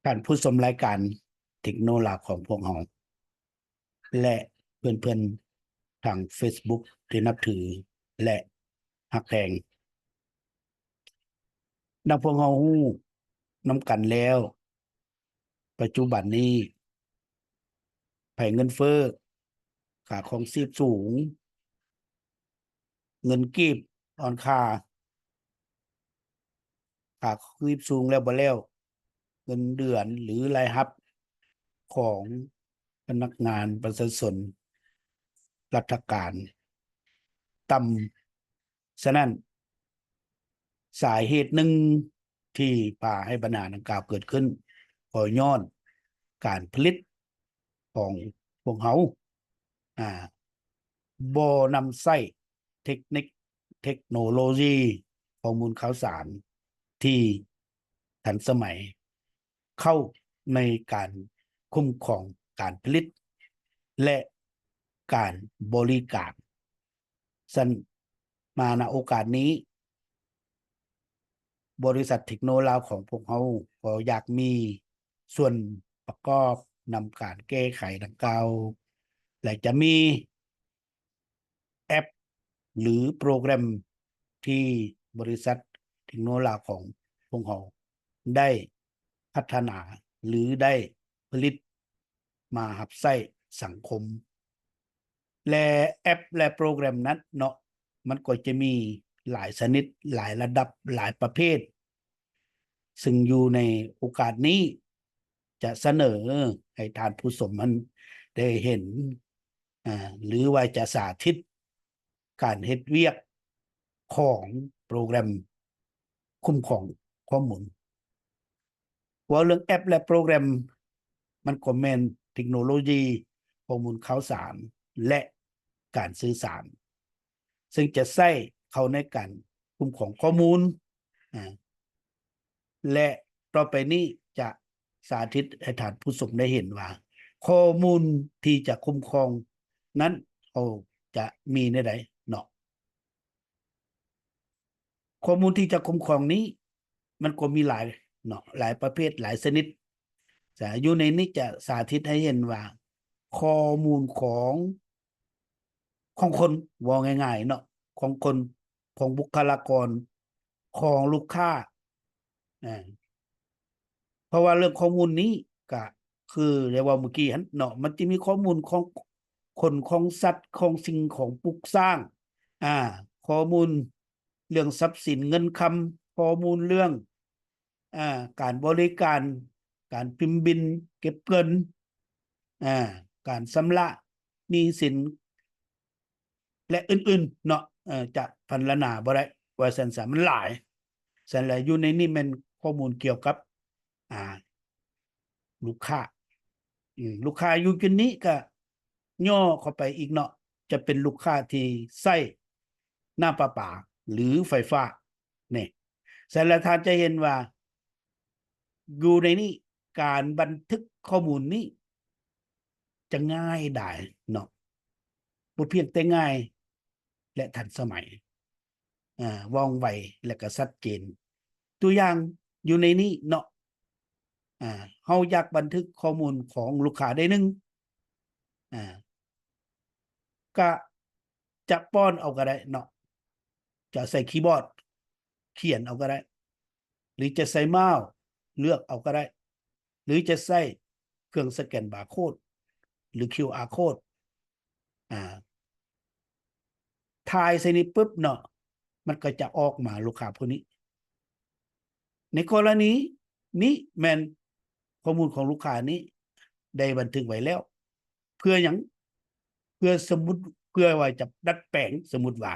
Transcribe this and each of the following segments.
ท่านผู้ชมรายการเทคโนโลยีของพวกเราและเพื่อนๆทาง Facebook ที่นับถือและฮักแพงนักพวกเราฮู้นำกันแล้วปัจจุบันนี้ภัยเงินเฟ้อค่าของชีพสูงเงินกีบอ่อนค่าค่าชีพสูงแล้วบ่แล้วเงินเดือนหรือรายรับของพนักงานประชาชนราชการต่ำฉะนั้น สาเหตุหนึ่งที่พาให้ปัญหาดังกล่าวเกิดขึ้นก็ย้อนการผลิตของพวกเขาอ่าบ่นำใช้เทคนิคเทคโนโลยีข้อมูลข่าวสารที่ทันสมัยเข้าในการคุ้มครองการผลิตและการบริการซึ่งมาณโอกาสนี้ บริษัทเทคโนโลยีของพวกเขาก็อยากมีส่วนประกอบนำการแก้ไขดังกล่าวและจะมีแอปหรือโปรแกรมที่บริษัทเทคโนโลยีของพวกเขาได้พัฒนาหรือได้ผลิตมาหับใช้สังคมและแอปและโปรแกรมนั้นเนาะมันก็จะมีหลายชนิดหลายระดับหลายประเภท ซึ่งอยู่ในโอกาสนี้จะเสนอให้ท่านผู้ชมมันได้เห็นหรือว่าจะสาธิตการเฮ็ดเวียกของโปรแกรมคุ้มครองข้อมูลว่าเรื่องแอปและโปรแกรมมันก็แม่นเทคโนโลยีข้อมูลข่าวสารและการสื่อสารซึ่งจะใช้เข้าในการคุ้มครองข้อมูลและต่อไปนี้จะสาธิตให้ท่านผู้ชมได้เห็นว่าข้อมูลที่จะคุ้มครองนั้นเขาจะมีในใดเนาะข้อมูลที่จะคุ้มครองนี้มันก็มีหลายเนาะหลายประเภทหลายชนิดแต่อยู่ในนี้จะสาธิตให้เห็นว่าข้อมูลของคนว่าง่ายๆเนาะของคนของบุคลากรของลูกค้าอ่า เพราะว่าเรื่องข้อมูลนี้ก็คือเรียกว่าเมื่อกี้เนาะมันจะมีข้อมูลของคนของสัตว์ของสิ่งของปลูกสร้างอ่าข้อมูลเรื่องทรัพย์สินเงินคำข้อมูลเรื่องอ่าการบริการการพิมพ์บิลเก็บเงินอ่าการชำระหนี้สินและอื่นๆเนาะจะพันละนาบ่ได้ว่าสันสามันหลายสันแหละอยู่ในนี้มันข้อมูลเกี่ยวกับอ่า ลูกค้าลูกค้าอยู่กินนี้ก็ย่อเข้าไปอีกเนาะจะเป็นลูกค้าที่ใช้หน้าประปาหรือไฟฟ้าเนี่ยสารทานจะเห็นว่าอยู่ในนี้การบันทึกข้อมูลนี้จะง่ายได้เนาะบ่เพียงแต่ง่ายและทันสมัยว่องไวและก็ชัดเจนตัวอย่างอยู่ในนี้เนาะเฮาอยากบันทึกข้อมูลของลูกค้าได้หนึ่งอ่า ก็จะป้อนเอาก็ได้เนาะจะใส่คีย์บอร์ดเขียนเอาก็ได้หรือจะใส่เมาส์เลือกเอาก็ได้หรือจะใส่เครื่องสแกนบาร์โค้ดหรือ QR code อ่าทายใส่นี้ปุ๊บเนาะมันก็จะออกมาลูกค้าพวกนี้ในกรณีนี้แมนข้อมูลของลูกค้านี้ได้บันทึกไว้แล้วเพื่ออย่างเพื่อสมมุติเพื่อว่าจะดัดแปลงสมมุติว่า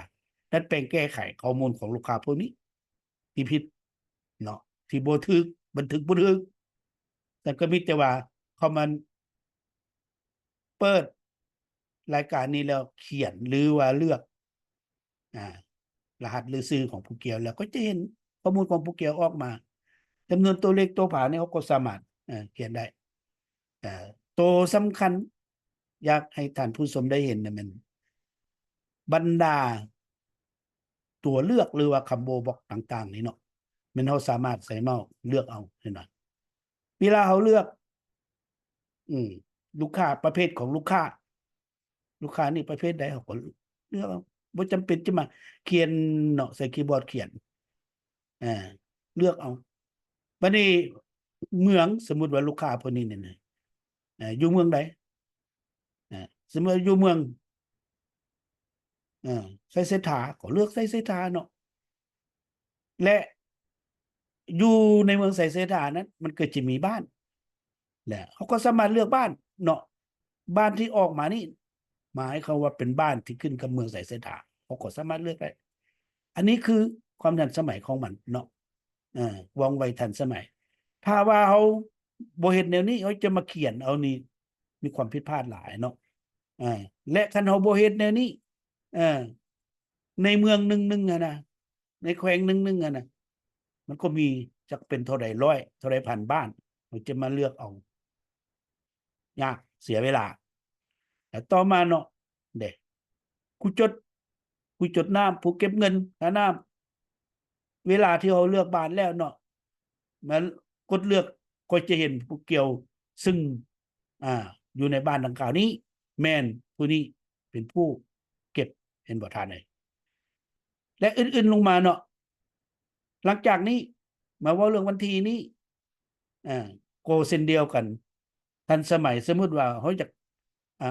ดัดแปลงแก้ไขข้อมูลของลูกค้าพวกนี้ที่ผิดเนาะที่บ่ถูกบันทึกบ่ถูกแต่ก็มีแต่ว่าเขามันเปิดรายการนี้แล้วเขียนหรือว่าเลือกอ่ารหัสหรือชื่อของผู้เกี่ยวแล้วก็จะเห็นข้อมูลของผู้เกี่ยวออกมาจำนวนตัวเลขตัวผาเนี่ยเขาก็สามารถเขียนได้ตัวสำคัญอยากให้ท่านผู้ชมได้เห็นนะมันบรรดาตัวเลือกหรือว่าคัมโบบอกต่างๆนี่เนาะมันเราสามารถใส่เมาส์เลือกเอาเห็นไหม เวลาเขาเลือก อืมลูกค้าประเภทของลูกค้านี่ประเภทใดเขาก็เลือกเอาบ่จำเป็นจะมาเขียนเนาะใส่คีย์บอร์ดเขียนอ่าเลือกเอาบัดนี้เมืองสมมุติว่าลูกค้าพวกนี้เนี่ยนะอยู่เมืองใดสมมุติว่าอยู่เมืองไสเศรษฐาก็เลือกไสเศรษฐาเนาะและอยู่ในเมืองไสเศรษฐานั้นมันก็จะมีบ้านแหละเขาก็สามารถเลือกบ้านเนาะบ้านที่ออกมานี่หมายเขามว่าเป็นบ้านที่ขึ้นกับเมืองไสเศรษฐาเขาก็สามารถเลือกได้อันนี้คือความทันสมัยของมันเนาะว่องไวทันสมัยถ้าว่าเขาบ่เฮ็ดแนวนี้เขาจะมาเขียนเอานี่มีความผิดพลาดหลายเนาะและคันเขาบ่เฮ็ดแนวนี้เออในเมืองหนึงๆนะในแขวงหนึงๆนะมันก็มีจักเป็นเท่าใดร้อยเท่าใดพันบ้านเขาจะมาเลือกเอายากเสียเวลาแต่ต่อมาเนาะเด้กูจดน้ำผู้เก็บเงินค่าน้ำเวลาที่เขาเลือกบ้านแล้วเนาะมันกดเลือกก็จะเห็นผู้เกี่ยวซึ่งอ่าอยู่ในบ้านดังกล่าวนี้แม่นผู้นี้เป็นผู้เก็บเห็นบ่ทานเลยและอื่นๆลงมาเนาะหลังจากนี้มาว่าเรื่องวันที่นี้โกเส้นเดียวกันทันสมัยสมมติว่าเขาจะ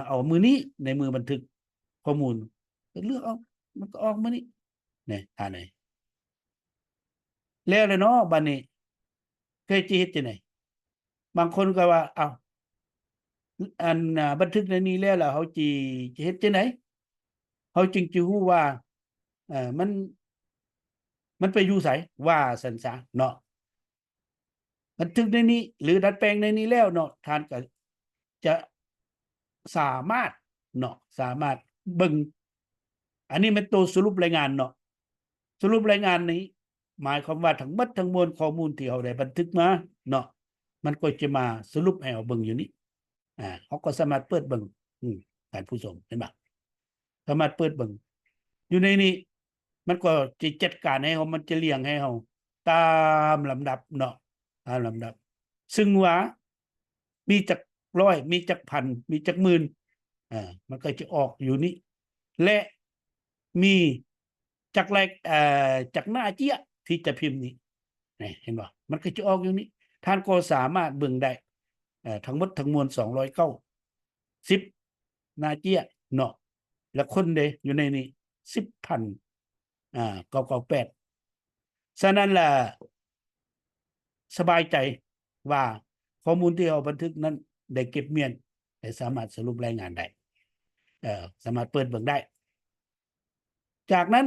เอามือนี้ในมือบันทึกข้อมูลเลือกเอามันก็ออกมานี่เนี่ยไหนแล้วเลยเนาะบัดนี้เคยจีเฮ็ดจังได๋บางคนก็ว่าเอาอันบันทึกในนี้แล้วล่ะเขาจะเฮ็ดจังได๋เขาจึงจะรู้ว่ามันไปอยู่ไสว่าซั่นซะเนาะบันทึกในนี้หรือดัดแปลงในนี้แล้วเนาะท่านก็จะสามารถเนาะสามารถเบิ่งอันนี้เป็นตัวสรุปรายงานเนาะสรุปรายงานนี้หมายความว่าทั้งหมดทั้งมวลข้อมูลที่เราได้บันทึกมาเนาะมันก็จะมาสรุปให้เราเบิ่งอยู่นี้เขาก็สามารถเปิดเบิ่งท่านผู้ชมเห็นบ่สามารถเปิดเบิ่งอยู่ในนี้มันก็จะจัดการให้เรามันจะเรียงให้เราตามลำดับเนาะตามลำดับซึ่งว่ามีจักร้อยมีจักพันมีจักหมื่นมันก็จะออกอยู่นี้และมีจากแรกจากหน้าเจี๊ยที่จะพิมพ์นี้เห็นบ่มันก็จะออกอยู่นี้ท่านก็สามารถเบิ่งได้ทั้งหมดทั้งมวล210หน้าเจี๊ยเนาะแล้วคนเดอยู่ในนี้ 10,000 998ฉะนั้นล่ะสบายใจว่าข้อมูลที่เราบันทึกนั้นได้เก็บเมียนได้สามารถสรุปรายงานได้สามารถเปิดเบิ่งได้จากนั้น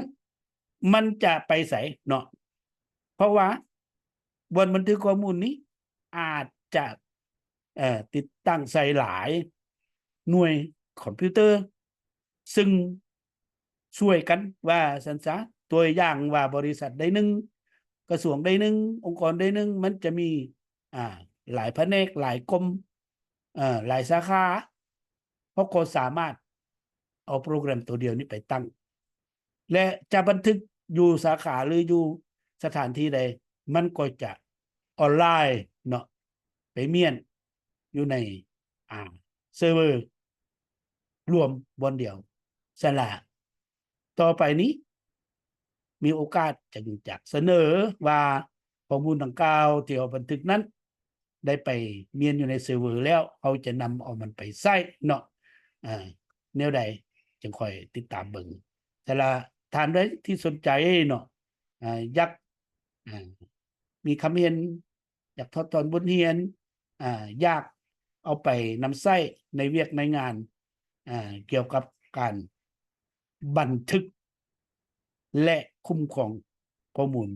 มันจะไปใส่เนาะเพราะว่าบนบันทึกข้อมูลนี้อาจจะติดตั้งใส่หลายหน่วยคอมพิวเตอร์ซึ่งช่วยกันว่าสันซะตัวอย่างว่าบริษัทใดหนึ่งกระทรวงใดหนึ่งองค์กรใดหนึ่งมันจะมีหลายแผนกหลายกรมหลายสาขาเพราะก็สามารถเอาโปรแกรมตัวเดียวนี้ไปตั้งและจะบันทึกอยู่สาขาหรืออยู่สถานที่ใดมันก็จะออนไลน์เนาะไปเมียนอยู่ในเซิร์ฟเวอร์รวมบนเดียวสละต่อไปนี้มีโอกาสจะเสนอว่าข้อมูลดังกล่าวที่เอาบันทึกนั้นได้ไปเมียนอยู่ในเซิร์ฟเวอร์แล้วเขาจะนำเอามันไปใช้เนาะแนวใดจึงค่อยติดตามเบิ่งแต่ละท่านใดที่สนใจเนาะอยากมีคำเห็นอยากทดตอนบทเรียนอยากเอาไปนำใช้ในเวียกในงานเกี่ยวกับการบันทึกและคุ้มครองข้อมูล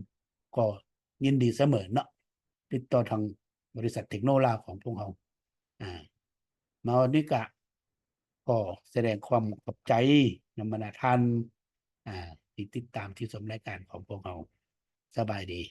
ก็ยินดีเสมอเนาะติดต่อทางบริษัทเทคโนโลยีของพวกเรามาวันนี้ก็แสดงความขอบใจนำมาท่านที่ติดตามที่ชมรายการของพวกเราสบายดี